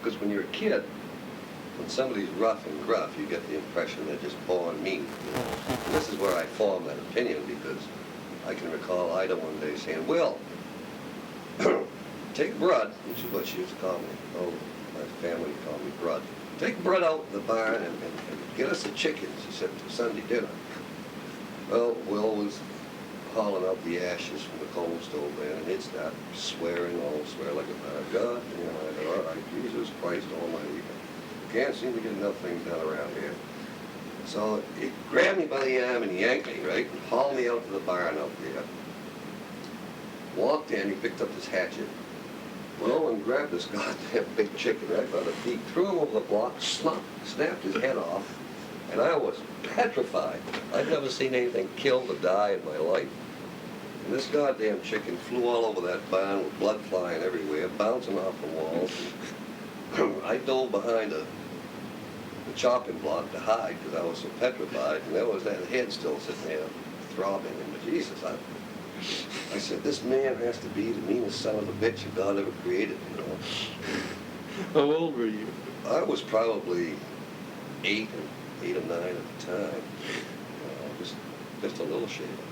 Because when you're a kid, when somebody's rough and gruff, you get the impression they're just born mean. And this is where I form that opinion, because I can recall Ida one day saying, "Will, take Brud," which is what she used to call me. Oh, my family called me Brud. "Take Brud out in the barn and get us a chicken," she said, "for Sunday dinner." Well, Will was hauling out the ashes from the coal stove there, and he'd start swearing, swear like a bad God. You know, I said, "All right, Jesus Christ Almighty. Can't seem to get enough things done around here." So he grabbed me by the arm and yanked me, right, and hauled me out to the barn out there. Walked in, he picked up his hatchet, went over and grabbed this goddamn big chicken right by the feet, threw him over the block, snapped his head off, and I was petrified. I'd never seen anything killed or die in my life. And this goddamn chicken flew all over that barn with blood flying everywhere, bouncing off the walls. I dove behind the chopping block to hide because I was so petrified, and there was that head still sitting there throbbing. And Jesus, I said, this man has to be the meanest son of a bitch that God ever created, you know. How old were you? I was probably 8 or 9 at the time. Just a little shaver.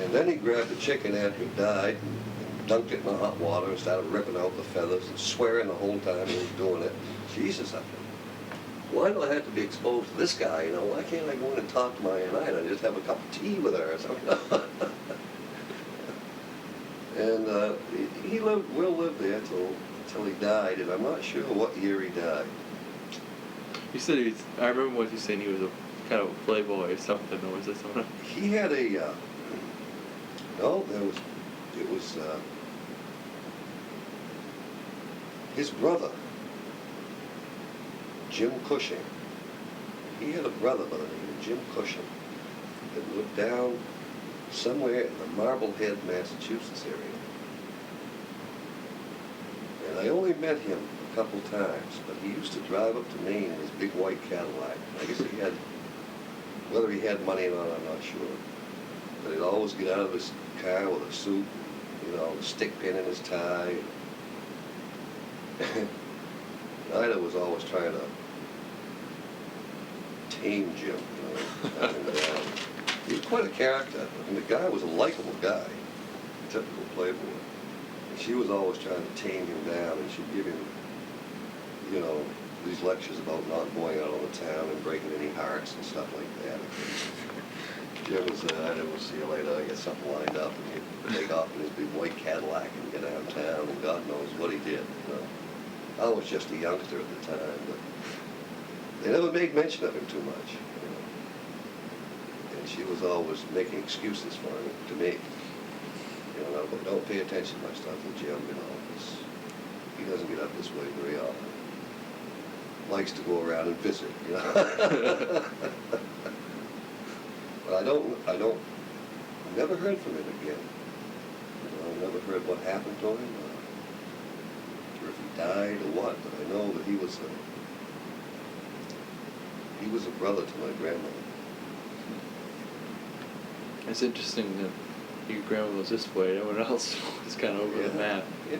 And then he grabbed the chicken after he died and dunked it in the hot water and started ripping out the feathers and swearing the whole time he was doing it. Jesus, I thought, why do I have to be exposed to this guy, you know? Why can't I go in and talk to my Aunt Ida and just have a cup of tea with her or something? And Will lived there till he died, and I'm not sure what year he died. You said he was, I remember what you saying, he was a kind of a playboy or something, or was it something? He had a, it was his brother, Jim Cushing. He had a brother by the name of Jim Cushing that lived down somewhere in the Marblehead, Massachusetts area. And I only met him a couple times, but he used to drive up to Maine in his big white Cadillac. I guess he had, whether he had money or not, I'm not sure. But he'd always get out of his car with a suit, you know, a stick pin in his tie. Ida was always trying to tame Jim, you know. And, he was quite a character. I mean, the guy was a likable guy, a typical playboy. And she was always trying to tame him down, and she'd give him, you know, these lectures about not going out on the town and breaking any hearts and stuff like that. Jim was, I will see you later, I got something lined up, and he'd take off in his big white Cadillac and get out of town, and God knows what he did, you know. I was just a youngster at the time, but they never made mention of him too much, you know. And she was always making excuses for him, to me. You know, don't pay attention much to Uncle Jim, you know, because he doesn't get up this way very often. Likes to go around and visit, you know. But I never heard from him again. You know, I never heard what happened to him, or if he died or what, but I know that he was a brother to my grandmother. It's interesting that your grandma was this way, everyone else was kind of over the map. Yeah.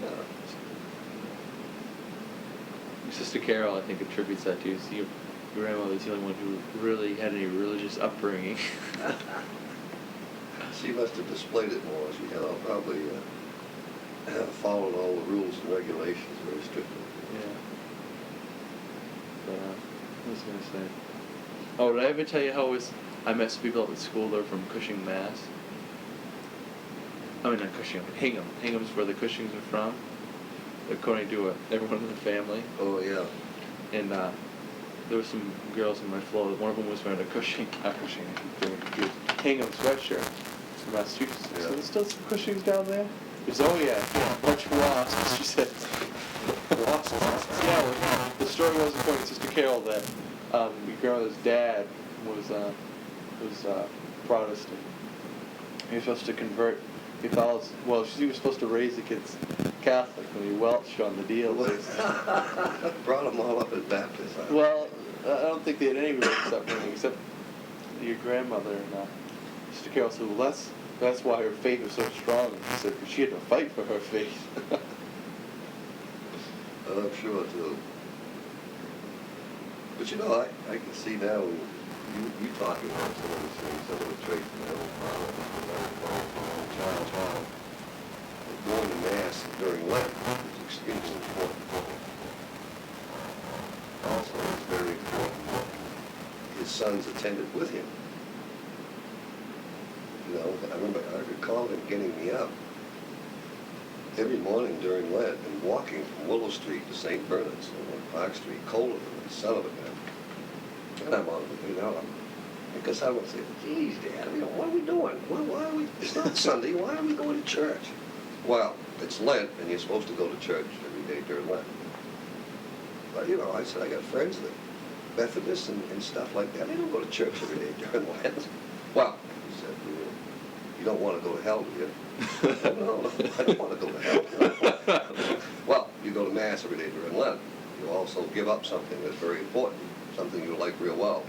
Your sister Carol, I think, attributes that to you. So your grandmother was the only one who really had any religious upbringing. She must have displayed it more. She had probably followed all the rules and regulations very strictly. Yeah. But I was going to say. Oh, did I ever tell you how I met some people up at school that were from Cushing, Mass? I mean, not Cushing, Hingham. Hingham's where the Cushings are from, according to everyone in the family. Oh, yeah. And there were some girls in my floor. One of them was wearing a Hingham sweatshirt from Massachusetts. Yeah. So there's still some Cushings down there? He said, oh yeah, a bunch of wasps, she said. Wasps? Yeah, well, the story was, according to Sister Carol, that your grandmother's dad was Protestant. He was supposed to convert. He was supposed to raise the kids Catholic when he welched on the deal. Brought them all up as Baptists. Huh? Well, I don't think they had any religious upbringing except your grandmother and Sister Carol said, well, that's why her faith was so strong. She said, 'cause she had to fight for her faith. I'm sure too. But you know, I can see now when you talking about some of these things, some of the traits that my own father and child, going to mass during Lent is extremely important. Also, it's very important that his sons attended with him. You know, I recall him getting me up every morning during Lent and walking from Willow Street to St. Bernard's on Park Street, colder than the son of a gun. And I'm on, you know, because I would say, geez, Dad, you know, what are we doing? Why are we, it's not Sunday, why are we going to church? Well, it's Lent, and you're supposed to go to church every day during Lent. But, you know, I said, I got friends that, Methodists and stuff like that, they don't go to church every day during Lent. Well, he said, you don't want to go to hell, do you? Oh, no, I don't want to go to hell. Well, you go to Mass every day during Lent. You also give up something that's very important, something you like real well.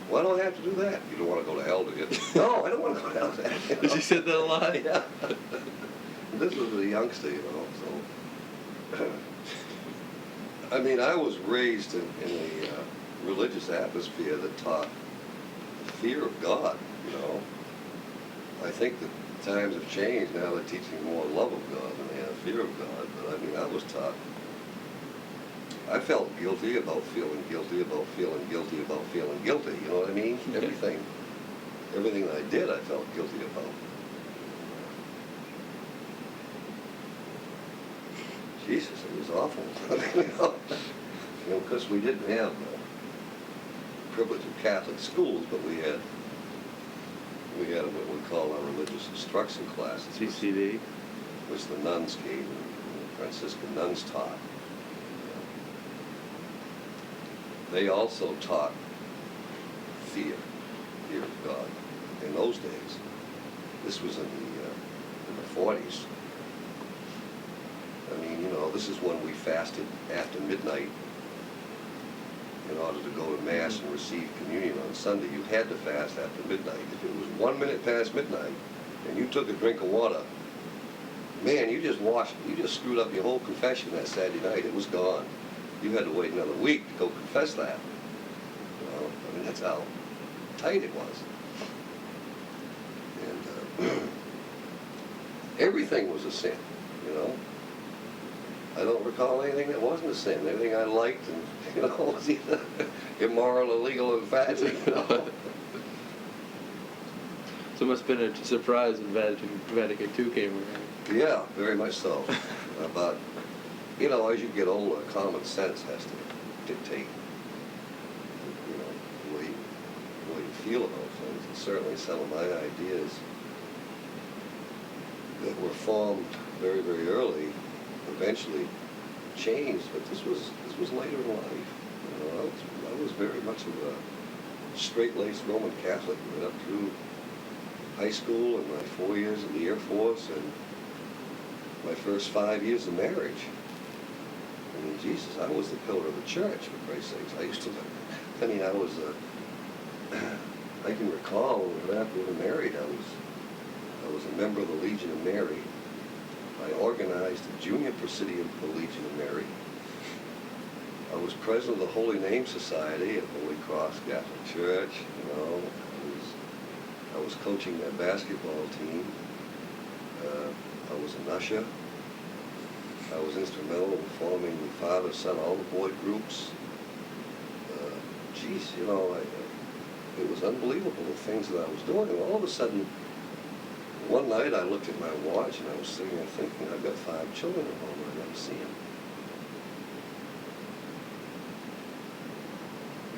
Why don't I have to do that? You don't want to go to hell, do you? No, I don't want to go to hell. You know? Did you say that a lot? Yeah. This was a youngster, you know, so. I mean, I was raised in a religious atmosphere that taught the fear of God, you know. I think that times have changed. Now they're teaching more love of God than they have fear of God. But I mean, I was taught. I felt guilty about feeling guilty about feeling guilty about feeling guilty. You know what I mean? Everything I did, I felt guilty about. Jesus, it was awful. You know, because we didn't have the privilege of Catholic schools, but we had what we call our religious instruction classes, CCD, which the nuns gave, and the Franciscan nuns taught. They also taught fear of God. In those days, this was in the 40s. I mean, you know, this is when we fasted after midnight in order to go to Mass and receive communion on Sunday. You had to fast after midnight. If it was 1 minute past midnight and you took a drink of water, man, you just screwed up your whole confession that Saturday night. It was gone. You had to wait another week to go confess that. You know, I mean, that's how tight it was. And everything was a sin, you know. I don't recall anything that wasn't a sin. Everything I liked and, you know, was either immoral, illegal, and fatty, you know. So it must have been a surprise when Vatican II came around. Yeah, very much so. But, you know, as you get older, common sense has to dictate, you know, the way you feel about things. And certainly some of my ideas that were formed very, very early eventually changed, but this was later in life. You know, I was very much of a straight-laced Roman Catholic right up through high school and my 4 years in the Air Force and my first 5 years of marriage. I mean, Jesus, I was the pillar of the church, for Christ's sakes. I can recall when after we were married, I was a member of the Legion of Mary. I organized a junior presidium for the Legion of Mary. I was president of the Holy Name Society at Holy Cross Catholic Church. You know, I was coaching their basketball team. I was an usher. I was instrumental in forming the Father, Son, all the boy groups. Geez, you know, it was unbelievable the things that I was doing. And all of a sudden, one night I looked at my watch and I was sitting there thinking, I've got 5 children at home and I never see them.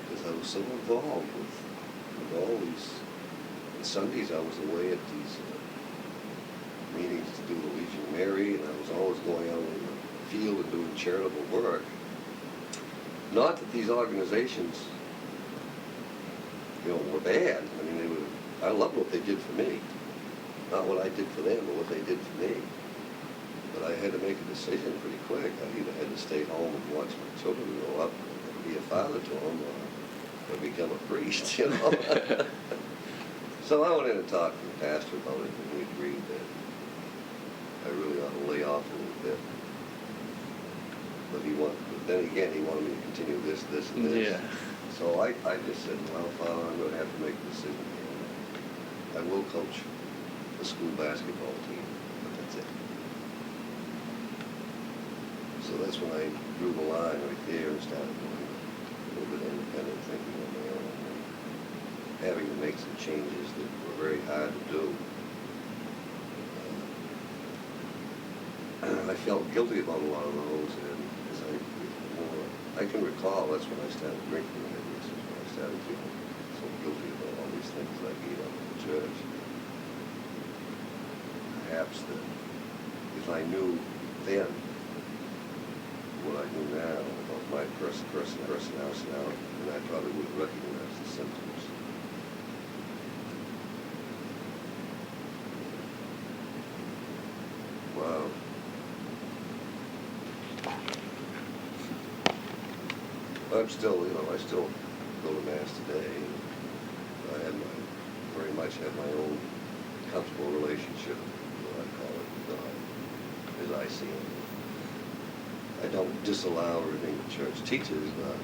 Because I was so involved with all these. On Sundays I was away at these meetings to do the Legion of Mary, and I was always going out in the field and doing charitable work. Not that these organizations, you know, were bad. I mean, I loved what they did for me. Not what I did for them, but what they did for me. But I had to make a decision pretty quick. I either had to stay home and watch my children grow up and be a father to them, or become a priest, you know. So I went in and talked to the pastor about it, and we agreed that I really ought to lay off a little bit. then again, he wanted me to continue this, and this. Yeah. So I just said, well, Father, I'm going to have to make a decision here. I will coach the school basketball team, but that's it. So that's when I drew the line right there and started doing a little bit of independent thinking on my own, and having to make some changes that were very hard to do. I felt guilty about a lot of those, and as I can recall, that's when I started drinking. This is when I started feeling so guilty about all these things that I gave up in the church. Perhaps that if I knew then what I knew now about my personality, then I probably would have recognized the symptoms. Wow. I'm still, I still go to Mass today. And very much have my own comfortable relationship, what I call it, with God, as I see it. I don't disallow everything the church teaches, but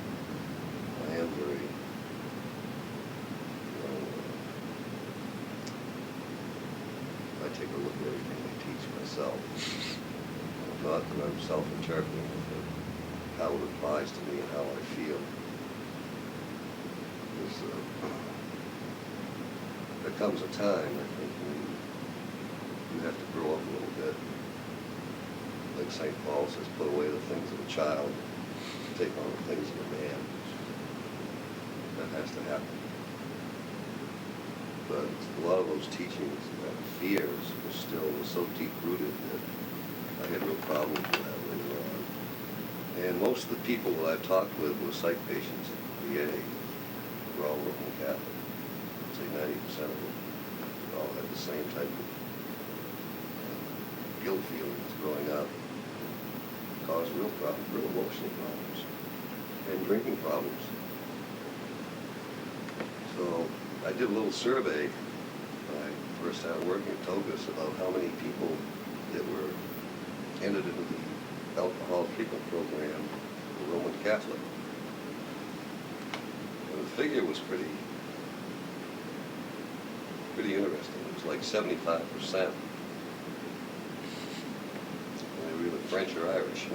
I am very, I take a look at everything they teach myself. Not that I'm self-interpreting, but how it applies to me and how I feel. Because there comes a time, I think, when you have to grow up a little bit. Like St. Paul says, put away the things of a child, take on the things of a man. That has to happen. But a lot of those teachings and fears were so deep-rooted that I had real problems with that later on. And most of the people that I've talked with were psych patients at VA. Were all Roman Catholic. I'd say 90% of them all had the same type of guilt feelings growing up. Caused real problems, real emotional problems, and drinking problems. So I did a little survey when I first started working at Togus about how many people that were entered into the alcohol treatment program were Roman Catholic. And the figure was pretty interesting. It was like 75%. Either French or Irish.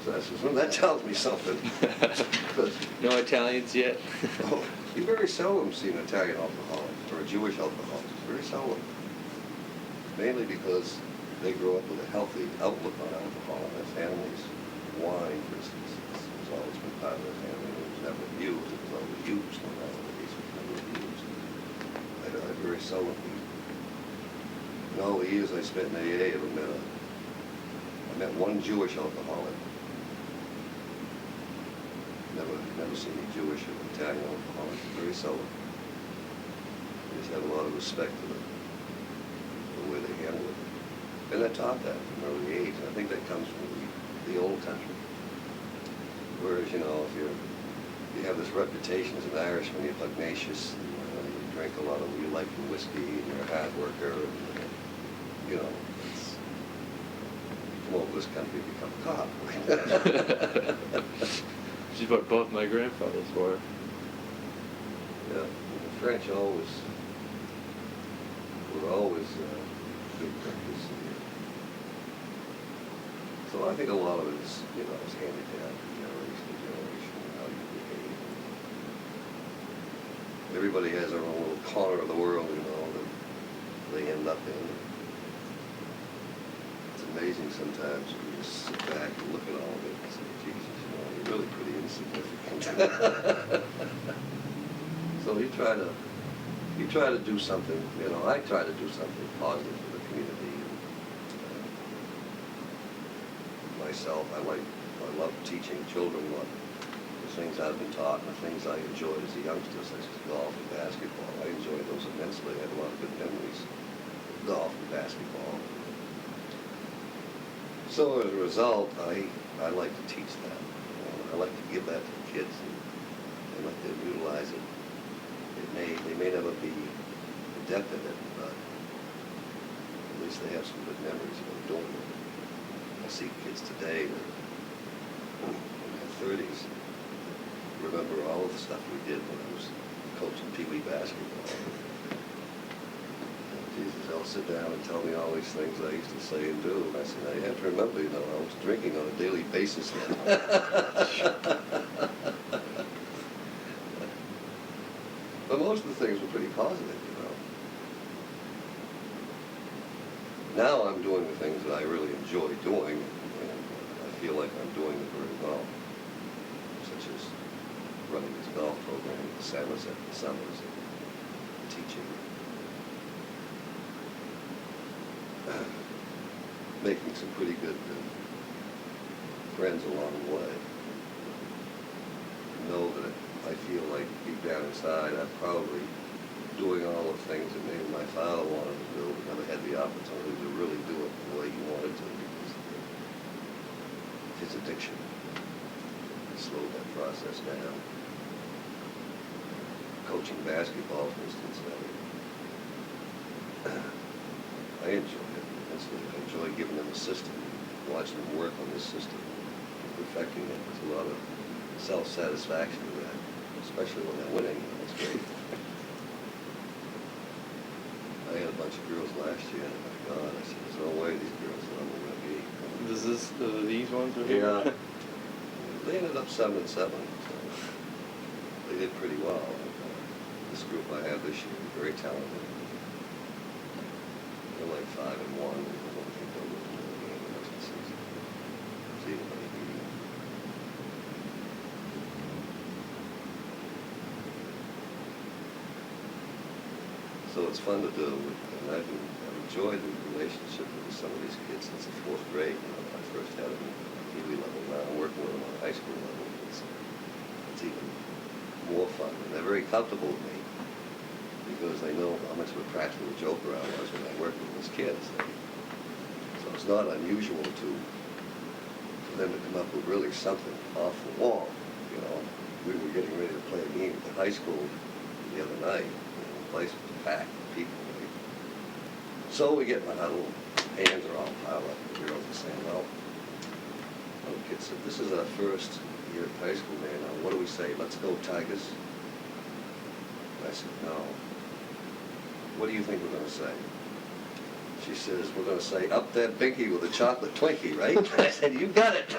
So I says, well, that tells me something. No Italians yet? Oh, you very seldom see an Italian alcoholic or a Jewish alcoholic. Very seldom. Mainly because they grow up with a healthy outlook on alcohol in their families. Wine, for instance, has always been part of their family. It was never abused. It was always used. Nowadays, it was never abused. I very seldom in all the years I spent in AA, I met one Jewish alcoholic. Never seen a Jewish or Italian alcoholic. Very seldom. I just have a lot of respect for the way they handle it. And I taught that from an early age. And I think that comes from the old country. Whereas, if you have this reputation as an Irishman, you're pugnacious, and, you drink a lot of, you like your whiskey, and you're a hard worker, and, it's, you come over this country and become a cop. Which is what both my grandfathers were. Yeah, the French were always good drinkers. So I think a lot of it is, is handicapped generation to generation, how you behave. Everybody has their own little corner of the world, that they end up in. It's amazing sometimes when you just sit back and look at all of it and say, Jesus, you're really pretty insignificant. So you try to do something, I try to do something positive for the community. Myself, I love teaching children what the things I've been taught and the things I enjoyed as a youngster, such as golf and basketball. I enjoyed those immensely. I had a lot of good memories of golf and basketball. So as a result, I like to teach that. I like to give that to the kids and let them utilize it. They may never be adept at it, but at least they have some good memories of doing it. I see kids today that in their 30s remember all of the stuff we did when I was coaching Pee Wee basketball. And Jesus, they'll sit down and tell me all these things I used to say and do. And I said, now you have to remember, you know, I was drinking on a daily basis then. But most of the things were pretty positive, you know. Now I'm doing the things that I really enjoy doing, and I feel like I'm doing them very well, such as running this golf program in the summers and teaching, making some pretty good friends along the way. Know that I feel like deep down inside I'm probably doing all the things that maybe my father wanted to do, but never had the opportunity to really do it the way he wanted to because of his addiction. He slowed that process down. Coaching basketball, for instance, I enjoy it. I enjoy giving them a system, watching them work on this system, perfecting it. There's a lot of self-satisfaction in that, especially when they're winning. That's great. I had a bunch of girls last year, and my God, I said, there's no way these girls are going to be. These ones right here? Yeah. They ended up 7-7, so they did pretty well. This group I have this year is very talented. They're like 5-1. I don't think they'll lose another game the rest of the season. See anybody beat them. So it's fun to do, and I've enjoyed the relationship with some of these kids since the 4th grade. You know, when I first had them at Pee Wee level. Now I'm working with them on a high school level. It's even more fun, and they're very comfortable with me because they know how much of a practical joker I was when I worked with those kids. So it's not unusual for them to come up with really something off the wall. You know, we were getting ready to play a game at the high school the other night. The place was packed with people. Right? So we get in the huddle, hands are all piled up. The girls are saying, well, the kid said, this is our first year at high school, man. Now, what do we say? Let's go, Tigers. I said, no. What do you think we're going to say? She says, we're going to say, up that binky with a chocolate Twinkie, right? I said, you got it.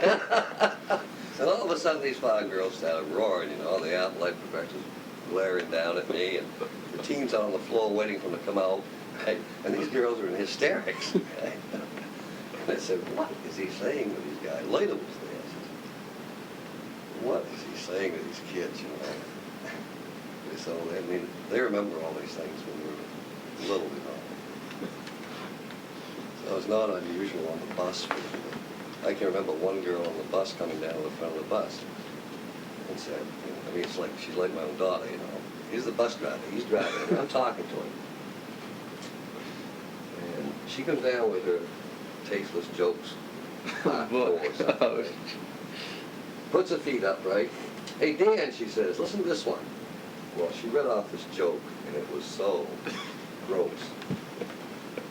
And all of a sudden, these 5 girls started roaring, you know, the athletic professors glaring down at me, and the team's out on the floor waiting for them to come out, right? And these girls are in hysterics. Okay? And I said, what is he saying to these guys? Later was there. I said, what is he saying to these kids, you know? So, I mean, they remember all these things when we were little, you know. So it's not unusual on the bus. I can remember one girl on the bus coming down to the front of the bus and said, you know, I mean, it's like she's like my own daughter, you know. He's the bus driver. He's driving, and I'm talking to him. And she comes down with her tasteless jokes. Puts her feet up, right? Hey, Dan, she says, listen to this one. Well, she read off this joke, and it was so gross.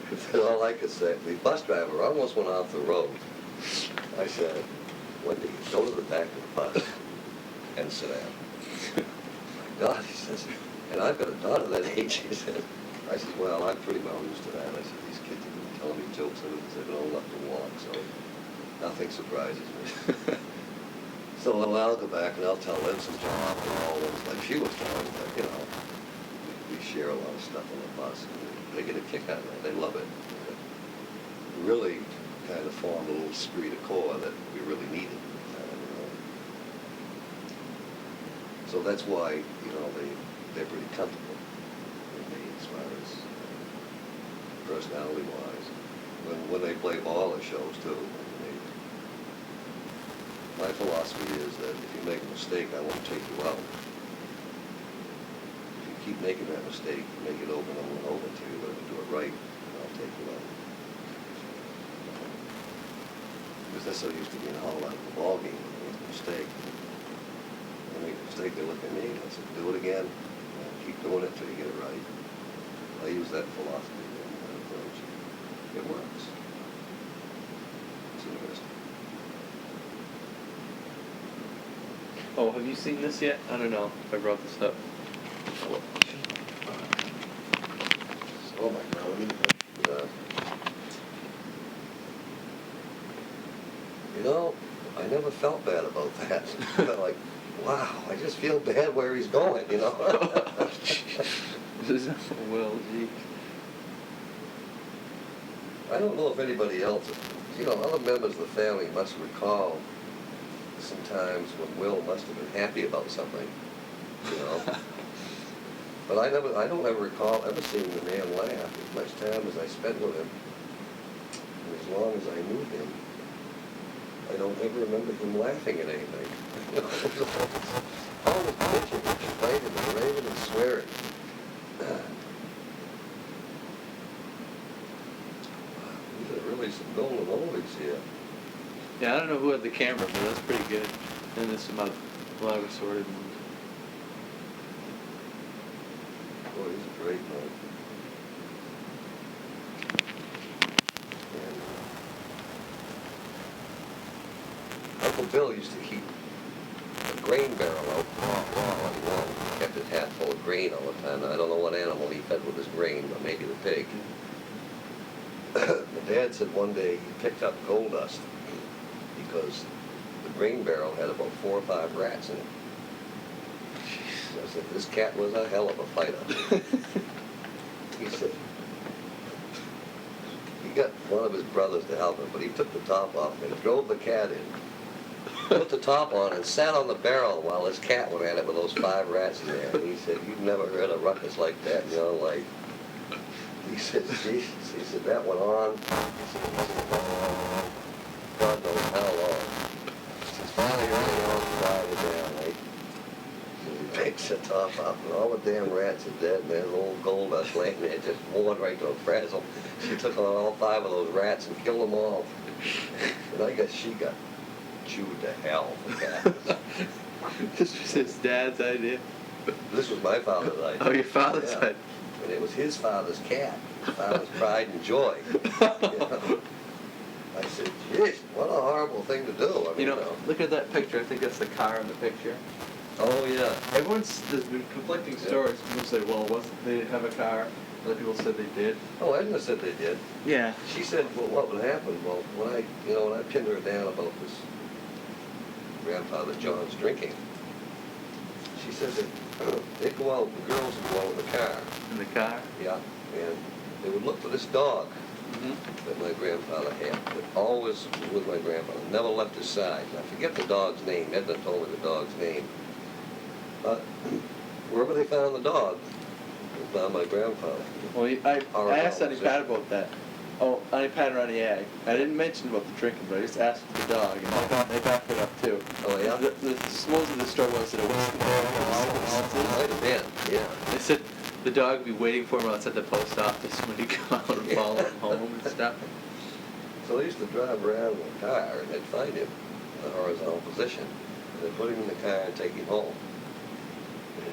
That's all I could say. The bus driver almost went off the road. I said, Wendy, go to the back of the bus and sit down. My God, he says, and I've got a daughter that age, he says. I said, well, I'm pretty well used to that. I said, these kids have been telling me jokes ever since they've been old enough to walk, so nothing surprises me. So I'll go back and I'll tell them some jokes and all those, like she was telling, but you know, we share a lot of stuff on the bus, and they get a kick out of it. They love it. We really kind of formed a little esprit de corps that we really needed. You know. So that's why, you know, they're pretty comfortable with me as far as personality-wise. When they play ball, it shows too. My philosophy is that if you make a mistake, I won't take you out. If you keep making that mistake, you make it over and over and over until you learn to do it right, and I'll take you out. Because that's so used to being hauled out of the ball game when they make a mistake. When they make a mistake, they look at me and I say, do it again, and keep doing it until you get it right. I use that philosophy and that approach. It works. It's interesting. Oh, have you seen this yet? I don't know if I brought this up. Oh my God, you know, I never felt bad about that. Like, wow, I just feel bad where he's going, you know. Well, gee. I don't know if anybody else, you know, other members of the family must recall sometimes when Will must have been happy about something, you know. But I don't ever recall ever seeing the man laugh as much time as I spent with him. And as long as I knew him, I don't ever remember him laughing at anything. You know, it was always bitching and complaining and raving and swearing. These are really some golden oldies here. Yeah, I don't know who had the camera, but that's pretty good. And there's some other, a lot of assorted ones. Boy, he's a great man. And Uncle Bill used to keep a grain barrel out all he wanted. He kept his hat full of grain all the time. I don't know what animal he fed with his grain, but maybe the pig. My dad said one day he picked up gold dust because the grain barrel had about 4 or 5 rats in it. I said, this cat was a hell of a fighter. He said, he got one of his brothers to help him, but he took the top off and drove the cat in, put the top on, and sat on the barrel while his cat went at it with those 5 rats in there. And he said, you've never heard a ruckus like that in your life. He said, Jesus, he said, that went on. He said, God knows how long. He says, finally, early on, quiet it down, right? He picks the top up, and all the damn rats are dead, and there's old gold dust laying there, just worn right to a frazzle. She took on all 5 of those rats and killed them all. And I guess she got chewed to hell for that. This was his dad's idea. This was my father's idea. Oh, your father's idea. And it was his father's cat, his father's pride and joy. You know? I said, geez, what a horrible thing to do. I mean, You know, look at that picture. I think that's the car in the picture. Oh, yeah. There's been conflicting stories. People say, well, they didn't have a car. Other people said they did. Oh, Edna said they did. Yeah. She said, well, what would happen? Well, when I pinned her down about this grandfather John's drinking, she said that they'd go out, the girls would go out in the car. In the car? Yeah. And they would look for this dog Mm-hmm. that my grandfather had, that always was with my grandfather, never left his side. I forget the dog's name. Edna told me the dog's name. But wherever they found the dog, they found my grandfather. Well, I asked Auntie Pat about that. Oh, Auntie Pat and Auntie Ag. I didn't mention about the drinking, but I just asked the dog, and they backed it up too. Oh, yeah? Supposedly the story was that it wasn't. Might have been, yeah. They said the dog would be waiting for him outside the post office when he'd come out and follow him home and stuff. So they used to drive around in the car and they'd find him in a horizontal position. And they'd put him in the car and take him home.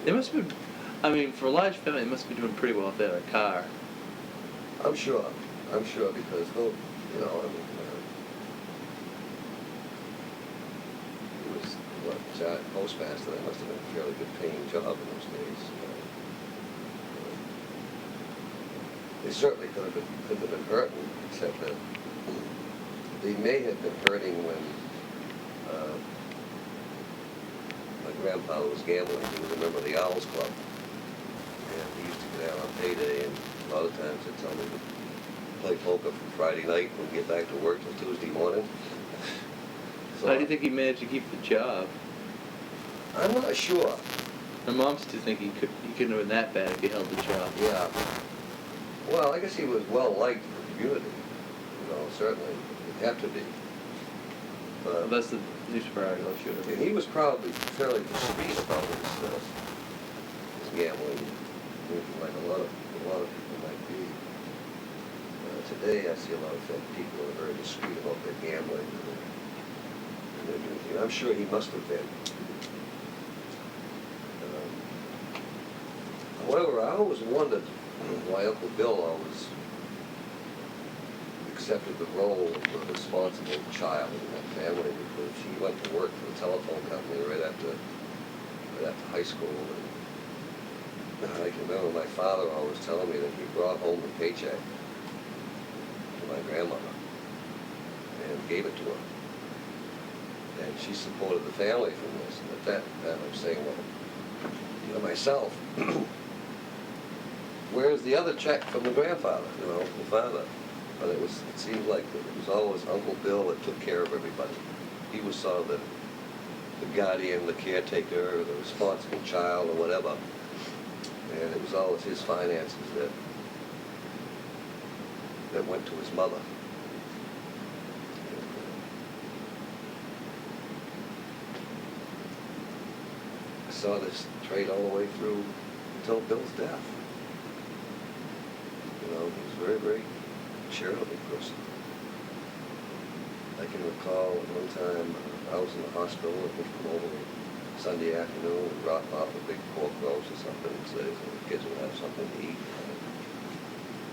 They must have been, I mean, for a large family, they must be doing pretty well if they had a car. I'm sure because, he was, postmaster. That must have been a fairly good paying job in those days. They certainly couldn't have been hurting, except that they may have been hurting when my grandfather was gambling. He was a member of the Owls Club. And he used to get out on payday, and a lot of times they'd tell me to play poker from Friday night and get back to work till Tuesday morning. So, How do you think he managed to keep the job? I'm not sure. My mom used to think he couldn't have been that bad if he held the job. Yeah. Well, I guess he was well liked in the community. Certainly. He'd have to be. Well, that's the newspaper article I showed. And he was probably fairly discreet about his gambling, like a lot of people might be. Today, I see a lot of people who are very discreet about their gambling. And I'm sure he must have been. However, I always wondered why Uncle Bill always accepted the role of the responsible child in that family because he went to work for the telephone company right after high school. And I can remember my father always telling me that he brought home the paycheck to my grandmother and gave it to her. And she supported the family from this. And at that I'm saying, well, you know, myself, where's the other check from the grandfather, you know, the father? But it seemed like it was always Uncle Bill that took care of everybody. He was sort of the guardian, the caretaker, the responsible child, or whatever. And it was always his finances that went to his mother. I saw this trait all the way through until Bill's death. You know, he was a very, very charitable person. I can recall one time I was in the hospital and he'd come over Sunday afternoon and drop off a big pork roast or something and say the kids would have something to eat.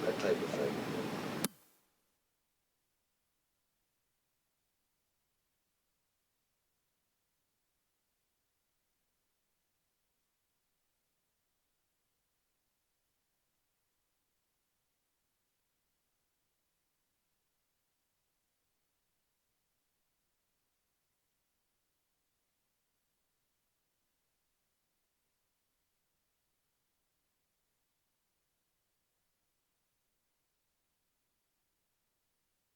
That type of thing.